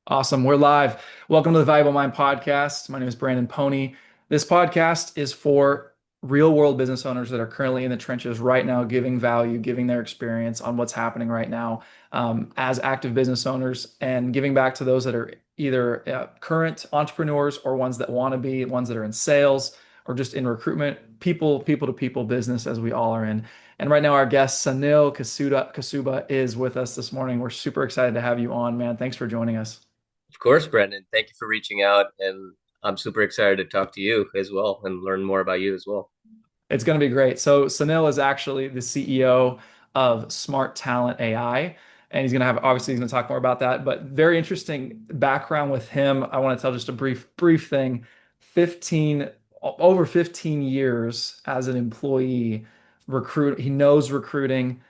Awesome. We're live. Welcome to the Valuable Mind podcast. My name is Brandon Pony. This podcast is for real world business owners that are currently in the trenches right now, giving value, giving their experience on what's happening right now as active business owners and giving back to those that are either current entrepreneurs or ones that want to be, ones that are in sales or just in recruitment, people to people business as we all are in. And right now, our guest, Kasuba, is with us this morning. We're super excited to have you on, man. Thanks for joining us. Of course, Brendan. Thank you for reaching out, and I'm super excited to talk to you as well and learn more about you as well. It's going to be great. So Sunil is actually the CEO of Smart Talent AI, and he's going to talk more about that. But very interesting background with him. I want to tell just a brief thing. 15 over 15 years as an employee, recruit. He knows recruiting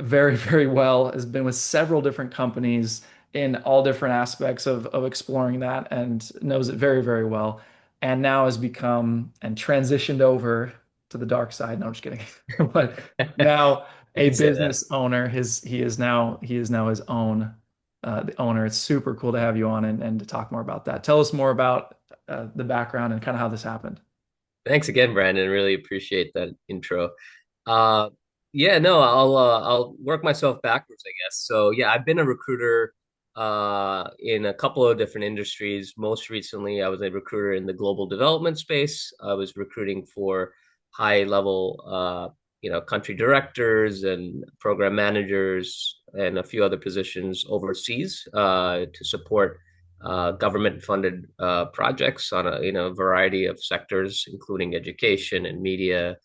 very well. Has been with several different companies in all different aspects of exploring that, and knows it very well. And now has become and transitioned over to the dark side. No, I'm just kidding. But now You a can say that. business owner, he is now his own the owner. It's super cool to have you on and to talk more about that. Tell us more about the background and kind of how this happened. Thanks again, Brandon. Really appreciate that intro. Uh, yeah, no, I'll work myself backwards, I guess. So yeah, I've been a recruiter in a couple of different industries. Most recently, I was a recruiter in the global development space. I was recruiting for high level country directors and program managers and a few other positions overseas to support government-funded projects on a variety of sectors, including education and media,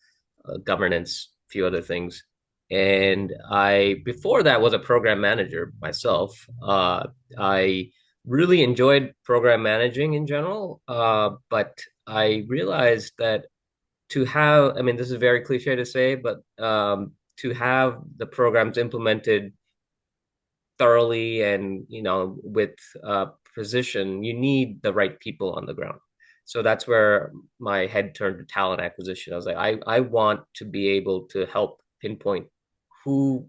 governance, a few other things. And I, before that, was a program manager myself. I really enjoyed program managing in general, but I realized that I mean, this is very cliche to say, but to have the programs implemented thoroughly and with precision, you need the right people on the ground. So that's where my head turned to talent acquisition. I was like, I want to be able to help pinpoint who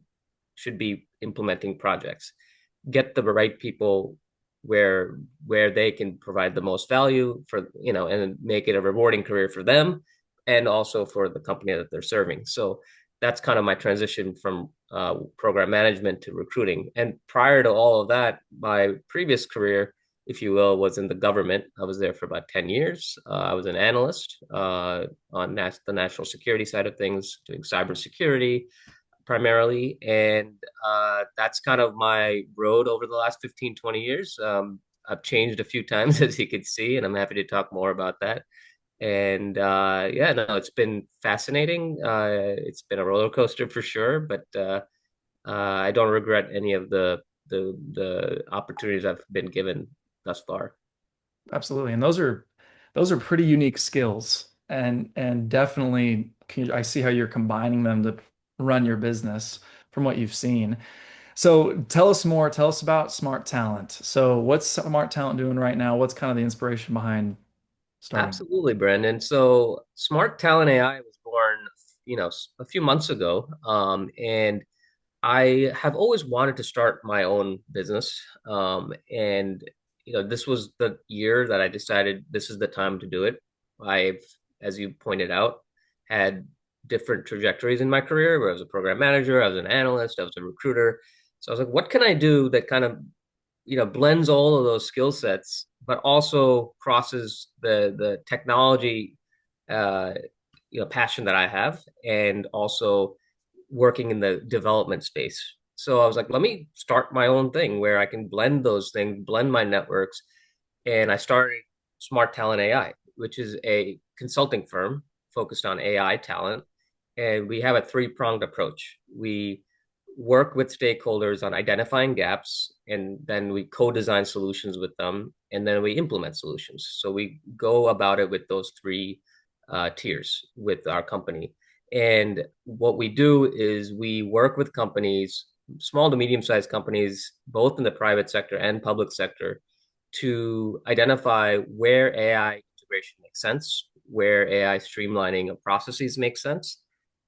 should be implementing projects, get the right people where they can provide the most value for, and make it a rewarding career for them and also for the company that they're serving. So that's kind of my transition from program management to recruiting. And prior to all of that, my previous career, if you will, was in the government. I was there for about 10 years. I was an analyst on the national security side of things, doing cybersecurity primarily. And that's kind of my road over the last 15, 20 years. I've changed a few times, as you can see, and I'm happy to talk more about that. And yeah, no, it's been fascinating. It's been a roller coaster for sure, but I don't regret any of the opportunities I've been given thus far. Absolutely. And those are pretty unique skills. And definitely I see how you're combining them to run your business from what you've seen. So tell us more. Tell us about Smart Talent. So what's Smart Talent doing right now? What's kind of the inspiration behind starting? Absolutely, Brandon. So Smart Talent AI was born, a few months ago, and I have always wanted to start my own business. And this was the year that I decided this is the time to do it. I've, as you pointed out, had different trajectories in my career where I was a program manager, I was an analyst, I was a recruiter. So I was like, what can I do that kind of, blends all of those skill sets, but also crosses the technology uh, passion that I have and also working in the development space. So I was like, let me start my own thing where I can blend those things, blend my networks. And I started Smart Talent AI, which is a consulting firm focused on AI talent. And we have a three-pronged approach. We work with stakeholders on identifying gaps, and then we co-design solutions with them, and then we implement solutions. So we go about it with those three tiers with our company. And what we do is we work with companies, small to medium sized companies, both in the private sector and public sector, to identify where AI integration makes sense, where AI streamlining of processes makes sense.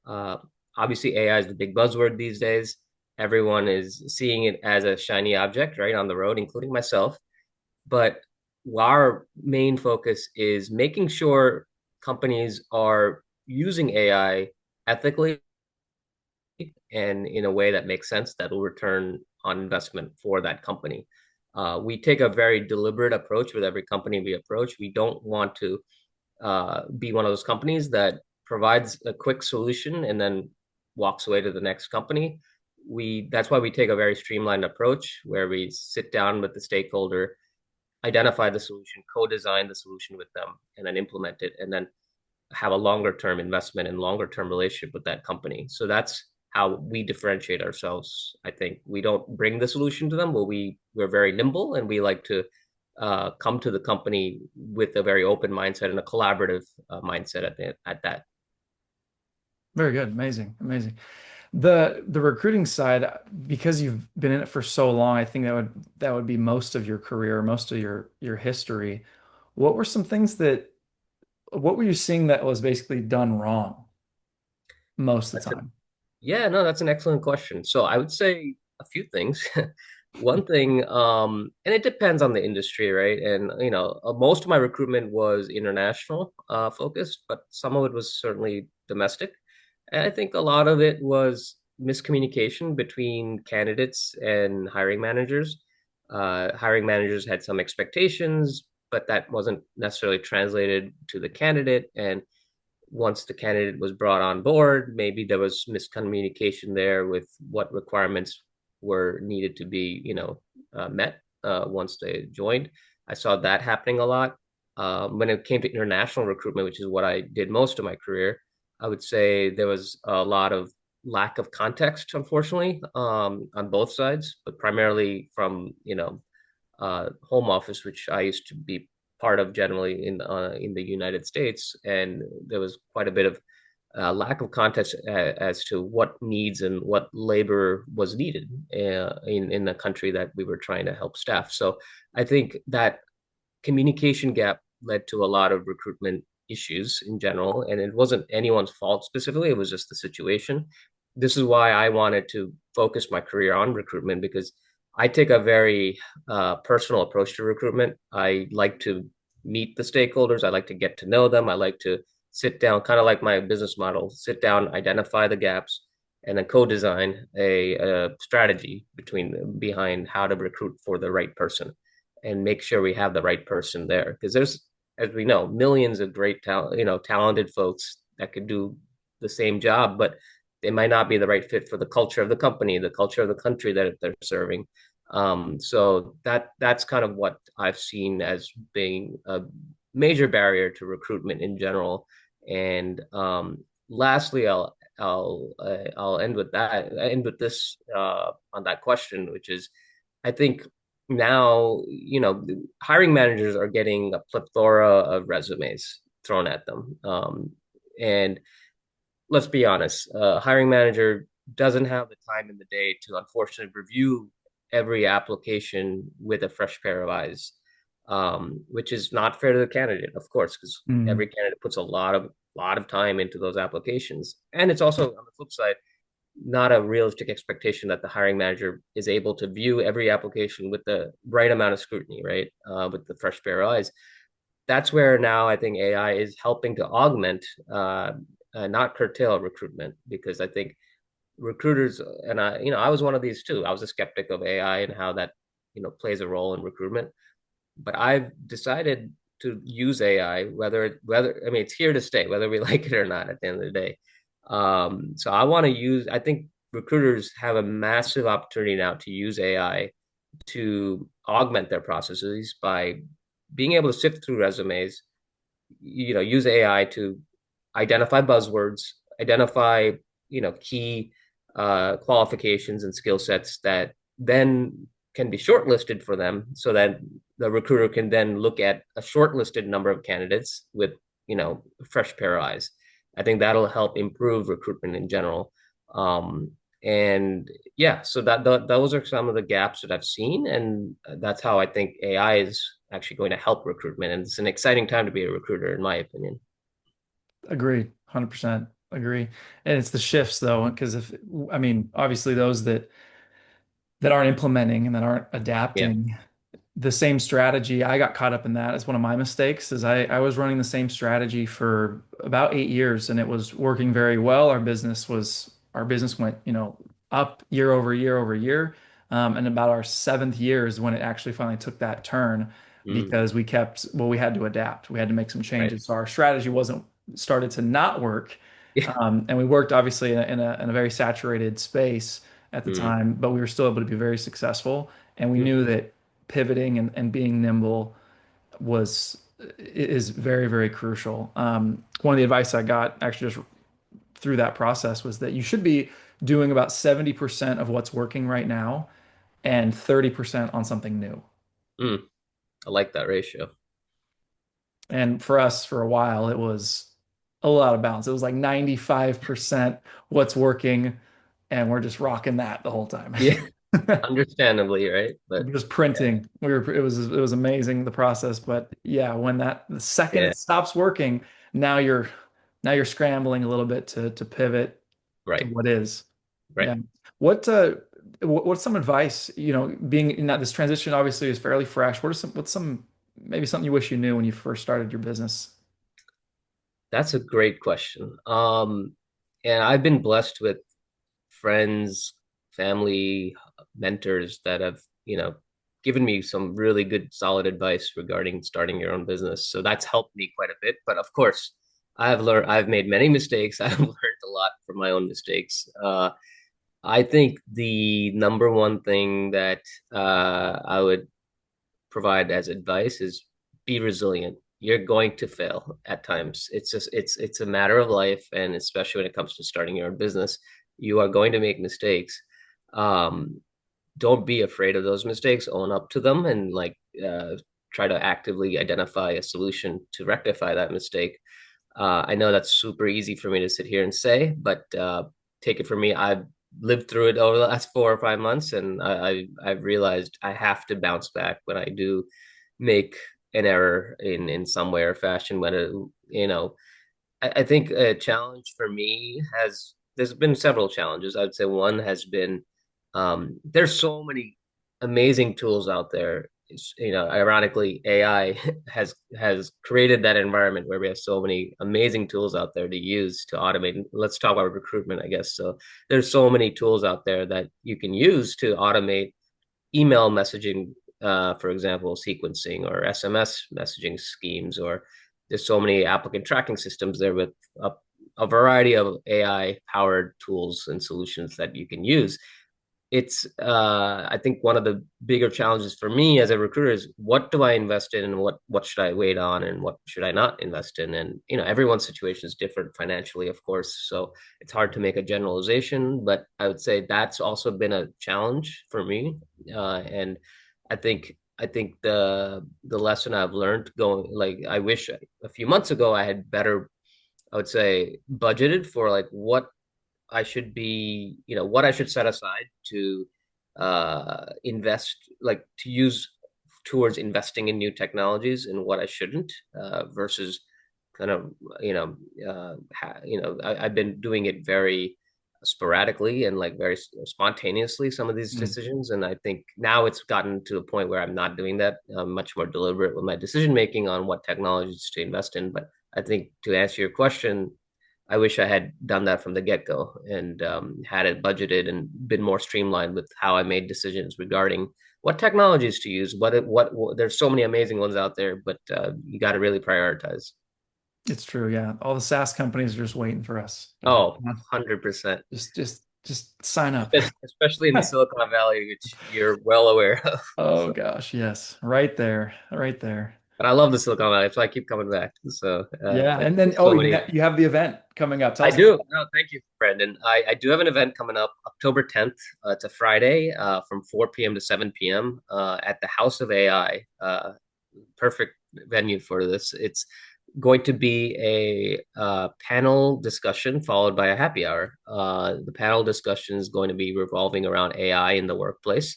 Uh, Obviously, AI is the big buzzword these days. Everyone is seeing it as a shiny object, right, on the road, including myself. but our main focus is making sure companies are using AI ethically and in a way that makes sense that will return on investment for that company. We take a very deliberate approach with every company we approach. We don't want to be one of those companies that provides a quick solution and then walks away to the next company. That's why we take a very streamlined approach where we sit down with the stakeholder, identify the solution, co-design the solution with them, and then implement it, and then have a longer term investment and longer term relationship with that company. So that's how we differentiate ourselves. I think we don't bring the solution to them, but we're very nimble and we like to come to the company with a very open mindset and a collaborative mindset at that. Very good. Amazing. Amazing. The recruiting side, because you've been in it for so long, I think that would be most of your career, most of your history. What were some things what were you seeing that was basically done wrong most of the That's a time? Yeah, no, that's an excellent question. So I would say a few things. One thing, and it depends on the industry, right? And most of my recruitment was international focused, but some of it was certainly domestic. And I think a lot of it was miscommunication between candidates and hiring managers. Hiring managers had some expectations, but that wasn't necessarily translated to the candidate. And once the candidate was brought on board, maybe there was miscommunication there with what requirements were needed to be, met once they joined. I saw that happening a lot. When it came to international recruitment, which is what I did most of my career, I would say there was a lot of lack of context, unfortunately, on both sides, but primarily from, home office, which I used to be part of generally in the United States, and there was quite a bit of lack of context as to what needs and what labor was needed in the country that we were trying to help staff. So I think that communication gap led to a lot of recruitment issues in general, and it wasn't anyone's fault specifically. It was just the situation. This is why I wanted to focus my career on recruitment because I take a very personal approach to recruitment. I like to meet the stakeholders. I like to get to know them. I like to sit down, kind of like my business model, sit down, identify the gaps, and then co-design a strategy behind how to recruit for the right person and make sure we have the right person there. Because there's, as we know, millions of great talent, talented folks that could do the same job, but they might not be the right fit for the culture of the company, the culture of the country that they're serving. So that's kind of what I've seen as being a major barrier to recruitment in general. And lastly, I'll end with that. I end with this on that question, which is, I think now, hiring managers are getting a plethora of resumes thrown at them. And let's be honest, a hiring manager doesn't have the time in the day to unfortunately review every application with a fresh pair of eyes, which is not fair to the candidate, of course, because Mm, every candidate puts a lot of time into those applications. And it's also on the flip side, not a realistic expectation that the hiring manager is able to view every application with the right amount of scrutiny, right? With the fresh pair of eyes. That's where now I think AI is helping to augment, not curtail recruitment, because I think recruiters and I was one of these too. I was a skeptic of AI and how that plays a role in recruitment, but I've decided to use AI, whether I mean it's here to stay, whether we like it or not at the end of the day. So I want to use, I think recruiters have a massive opportunity now to use AI to augment their processes by being able to sift through resumes, use AI to identify buzzwords, identify, key qualifications and skill sets that then can be shortlisted for them so that the recruiter can then look at a shortlisted number of candidates with, a fresh pair of eyes. I think that'll help improve recruitment in general. And yeah, so those are some of the gaps that I've seen, and that's how I think AI is actually going to help recruitment. And it's an exciting time to be a recruiter, in my opinion. agree, 100% agree. And it's the shifts though, because I mean, obviously those that aren't implementing and that aren't Yeah. adapting, the same strategy. I got caught up in that as one of my mistakes is I was running the same strategy for about 8 years and it was working very well. Our business went, up year over year over year. And about our seventh year is when it actually finally took that turn Mm, because we had to adapt. We had to make some right. changes. So our strategy wasn't started to not work. Yeah. And we worked obviously in a very saturated space at the Mm, time, but we were still able to be very successful. And we mm, knew that pivoting and being nimble was is very, very crucial. One of the advice I got actually just through that process was that you should be doing about 70% of what's working right now and 30% on something new. mm. I like that ratio. And for us, for a while, it was a little out of balance. It was like 95% what's working, and we're just rocking that the whole time. Yeah, understandably, right? But Just printing. It was amazing the process, but yeah, when the second yeah, it stops working, now you're scrambling a little bit to pivot to right, what is. right. Yeah. What what's some advice, being in that this transition obviously is fairly fresh. What's some maybe something you wish you knew when you first started your business? That's a great question. And I've been blessed with friends, family, mentors that have, given me some really good, solid advice regarding starting your own business. So that's helped me quite a bit. But of course, I've made many mistakes. I've learned a lot from my own mistakes. I think the number one thing that I would provide as advice is be resilient. You're going to fail at times. It's a matter of life, and especially when it comes to starting your own business, you are going to make mistakes. Um, don't be afraid of those mistakes. Own up to them, and try to actively identify a solution to rectify that mistake. I know that's super easy for me to sit here and say, but take it from me. I've lived through it over the last 4 or 5 months, and I've realized I have to bounce back when I do make an error in some way or fashion. When I think a challenge for me has there's been several challenges. I'd say one has been there's so many amazing tools out there. Ironically, AI has created that environment where we have so many amazing tools out there to use to automate. Let's talk about recruitment, I guess. So there's so many tools out there that you can use to automate email messaging, for example, sequencing or SMS messaging schemes, or there's so many applicant tracking systems there with a variety of AI powered tools and solutions that you can use. It's I think one of the bigger challenges for me as a recruiter is what do I invest in and what should I wait on and what should I not invest in. And everyone's situation is different financially, of course, so it's hard to make a generalization, but I would say that's also been a challenge for me. And I think the lesson I've learned going, like, I wish a few months ago I had better, I would say, budgeted for like what I should set aside to invest, like to use towards investing in new technologies, and what I shouldn't, versus kind of, I've been doing it very sporadically and like very spontaneously, some of these Mm. decisions. And I think now it's gotten to a point where I'm not doing that. I'm much more deliberate with my decision making on what technologies to invest in. But I think to answer your question, I wish I had done that from the get go, and had it budgeted and been more streamlined with how I made decisions regarding what technologies to use. There's so many amazing ones out there, but you got to really prioritize. It's true, yeah. All the SaaS companies are just waiting for us. They're like, Oh, 100%. just sign up. Especially in the Silicon Valley, which you're well aware of. Oh So, gosh, yes. Right there. Right there. but I love the Silicon Valley, so I keep coming back. So, Yeah. but And then, so many. you have the event coming up. Tell I us about do. No, thank you, Brandon. I do have an event coming up October 10th. It's a Friday, from 4 p.m. to 7 p.m. At the House of AI. Perfect venue for this. It's going to be a panel discussion followed by a happy hour. The panel discussion is going to be revolving around AI in the workplace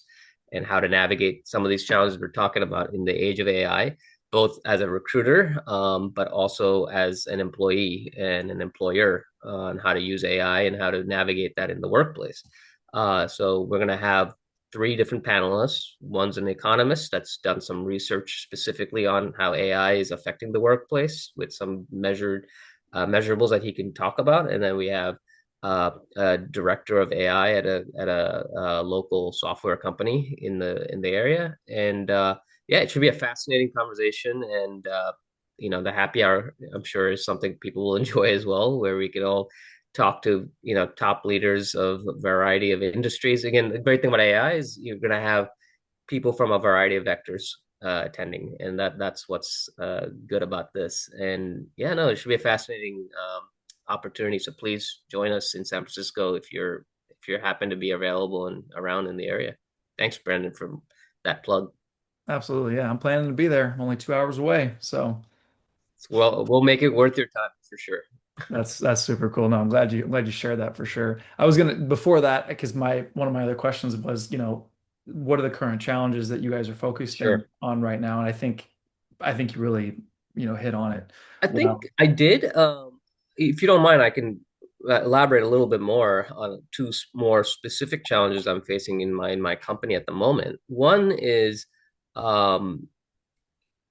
and how to navigate some of these challenges we're talking about in the age of AI, both as a recruiter, but also as an employee and an employer, on how to use AI and how to navigate that in the workplace. So we're going to have three different panelists. One's an economist that's done some research specifically on how AI is affecting the workplace with some measurables that he can talk about, and then we have a director of AI at a local software company in the area, and yeah, it should be a fascinating conversation, and the happy hour, I'm sure, is something people will enjoy as well, where we can all talk to top leaders of a variety of industries. Again, the great thing about AI is you're going to have people from a variety of vectors attending, and that's what's good about this. And yeah, no, it should be a fascinating opportunity. So please join us in San Francisco if you happen to be available and around in the area. Thanks, Brendan, for that plug. Absolutely. Yeah. I'm planning to be there. I'm only 2 hours away. So Well, we'll make it worth your time for sure. that's super cool. No, I'm glad you shared that for sure. I was gonna before that, because my one of my other questions was, what are the current challenges that you guys are focusing Sure. on right now? And I think you really, hit on it. I Well, think I did. If you don't mind, I can elaborate a little bit more on two more specific challenges I'm facing in my company at the moment. One is um,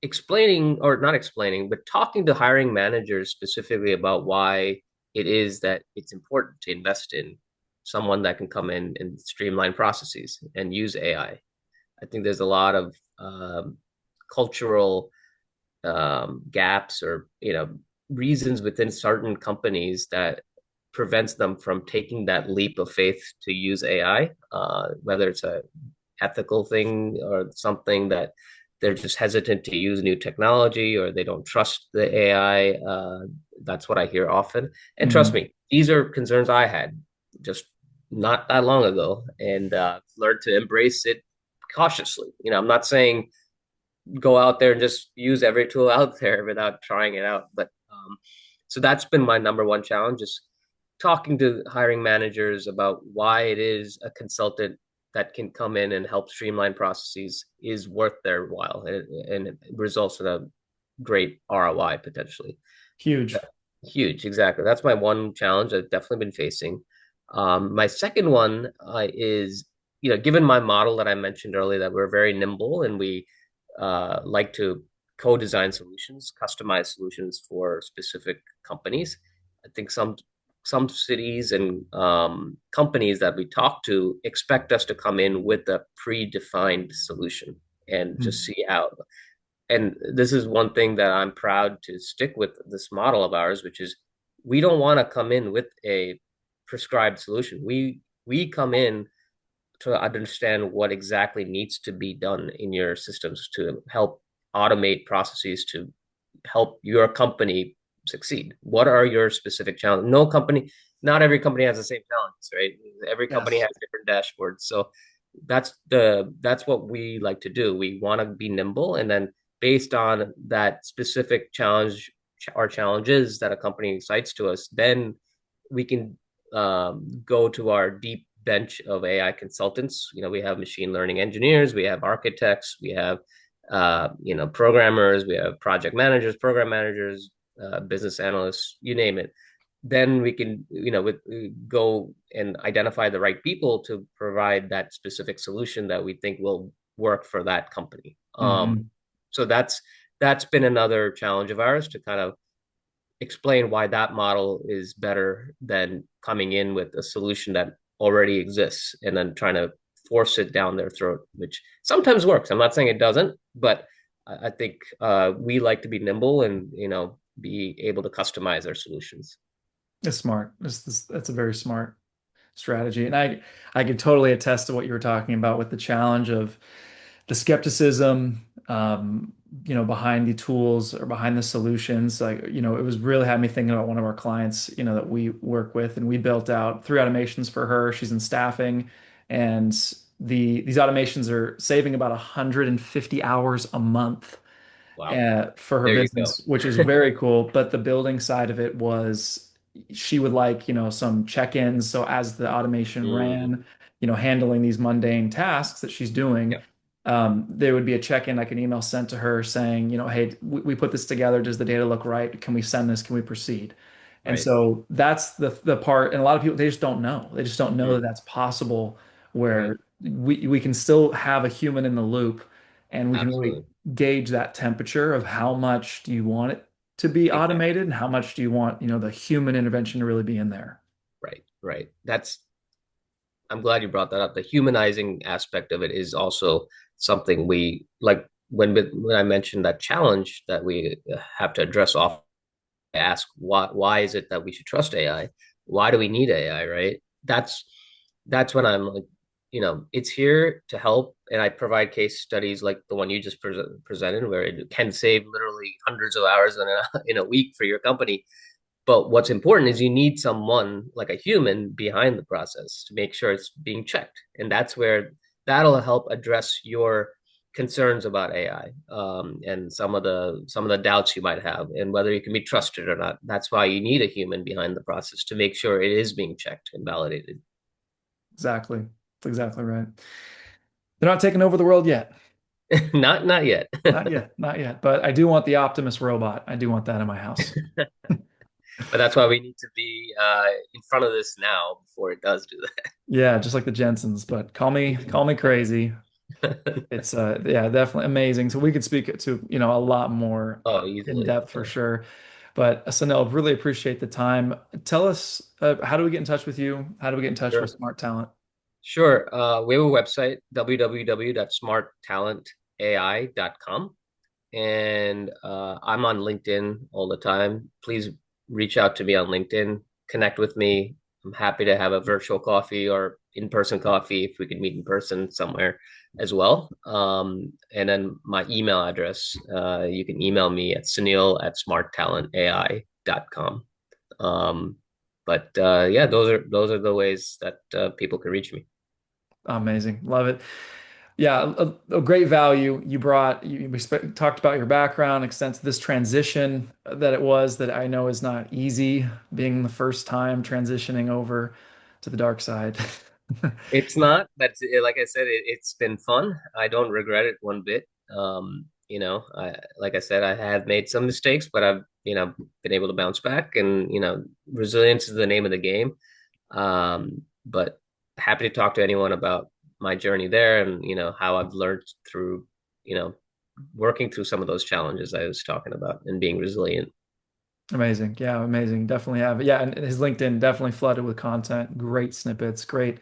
explaining, or not explaining, but talking to hiring managers specifically about why it is that it's important to invest in someone that can come in and streamline processes and use AI. I think there's a lot of cultural gaps or reasons within certain companies that prevents them from taking that leap of faith to use AI, whether it's a ethical thing or something that they're just hesitant to use new technology or they don't trust the AI. That's what I hear often. And trust mhm. me, these are concerns I had just not that long ago, and learned to embrace it cautiously. I'm not saying go out there and just use every tool out there without trying it out. But so that's been my number one challenge, is talking to hiring managers about why it is a consultant that can come in and help streamline processes is worth their while, and it results in a great ROI potentially. Huge. Huge, exactly. That's my one challenge I've definitely been facing. My second one is, given my model that I mentioned earlier, that we're very nimble and we like to co-design solutions, customize solutions for specific companies. I think some cities and companies that we talk to expect us to come in with a predefined solution and just Mhm. see how. And this is one thing that I'm proud to stick with this model of ours, which is we don't want to come in with a prescribed solution. We come in to understand what exactly needs to be done in your systems to help automate processes to help your company succeed. What are your specific challenges? Not every company has the same challenges, right? Every company Yes. has different dashboards. So that's what we like to do. We want to be nimble, and then based on that specific challenge or challenges that a company cites to us, then we can go to our deep bench of AI consultants. We have machine learning engineers, we have architects, we have programmers, we have project managers, program managers, business analysts, you name it. Then we can, go and identify the right people to provide that specific solution that we think will work for that company. Hmm. So that's been another challenge of ours, to kind of explain why that model is better than coming in with a solution that already exists and then trying to force it down their throat, which sometimes works. I'm not saying it doesn't, but I think we like to be nimble and be able to customize our solutions. It's smart. That's a very smart strategy. And I could totally attest to what you were talking about with the challenge of the skepticism, behind the tools or behind the solutions. Like, it was really had me thinking about one of our clients, that we work with, and we built out 3 automations for her. She's in staffing, and these automations are saving about 150 hours a month Wow. for her There you go. business, which is very cool. But the building side of it was she would like, some check-ins. So as the automation Mm, ran, handling these mundane tasks that she's doing, yep. there would be a check-in, like an email sent to her saying, hey, we put this together. Does the data look right? Can we send this? Can we proceed? And Right. so that's the part. And a lot of people, they just don't know. They just don't know that Mm, that's possible, where right. we can still have a human in the loop, and we can really Absolutely. gauge that temperature of how much do you want it to be Exactly. automated and how much do you want, the human intervention to really be in there. Right. Right. I'm glad you brought that up. The humanizing aspect of it is also something we like when I mentioned that challenge that we have to address off. Ask why is it that we should trust AI? Why do we need AI, right? That's when I'm like, it's here to help, and I provide case studies like the one you just presented, where it can save literally hundreds of hours in a in a week for your company. But what's important is you need someone like a human behind the process to make sure it's being checked. And that's where that'll help address your concerns about AI, and some of the doubts you might have and whether you can be trusted or not. That's why you need a human behind the process to make sure it is being checked and validated. Exactly. That's exactly right. They're not taking over the world yet. Not yet. Not yet. Not yet. But I do want the Optimus robot. I do want that in my house. But that's why we need to be in front of this now before it does do Yeah, just like the Jensens, but call me crazy. that. It's yeah, definitely amazing. So we could speak to, a lot more Oh, in easily. depth for sure. But Sanel, really appreciate the time. Tell us, how do we get in touch with you? How do we get in touch with Sure. Smart Talent? Sure. We have a website, www.smarttalentai.com. And I'm on LinkedIn all the time. Please reach out to me on LinkedIn, connect with me. I'm happy to have a virtual coffee or in-person coffee if we could meet in person somewhere as well. And then my email address, you can email me at sunil@smarttalentai.com. But yeah, those are the ways that people can reach me. Amazing. Love it. Yeah, a great value you brought. We talked about your background, extent this transition that it was that I know is not easy, being the first time transitioning over to the dark side. It's not, but like I said, it's been fun. I don't regret it one bit. Like I said, I have made some mistakes, but I've, been able to bounce back, and resilience is the name of the game. But happy to talk to anyone about my journey there, and how I've learned through, you know, working through some of those challenges I was talking about and being resilient. Amazing. Yeah, amazing. Definitely have. Yeah, and his LinkedIn definitely flooded with content, great snippets, great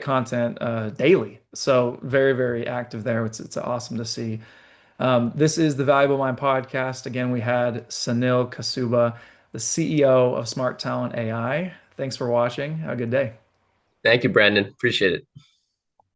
content daily. So very, very active there. It's awesome to see. This is the Valuable Mind podcast. Again, we had Sunil Kasuba, the CEO of Smart Talent AI. Thanks for watching. Have a good day. Thank you, Brandon. Appreciate it.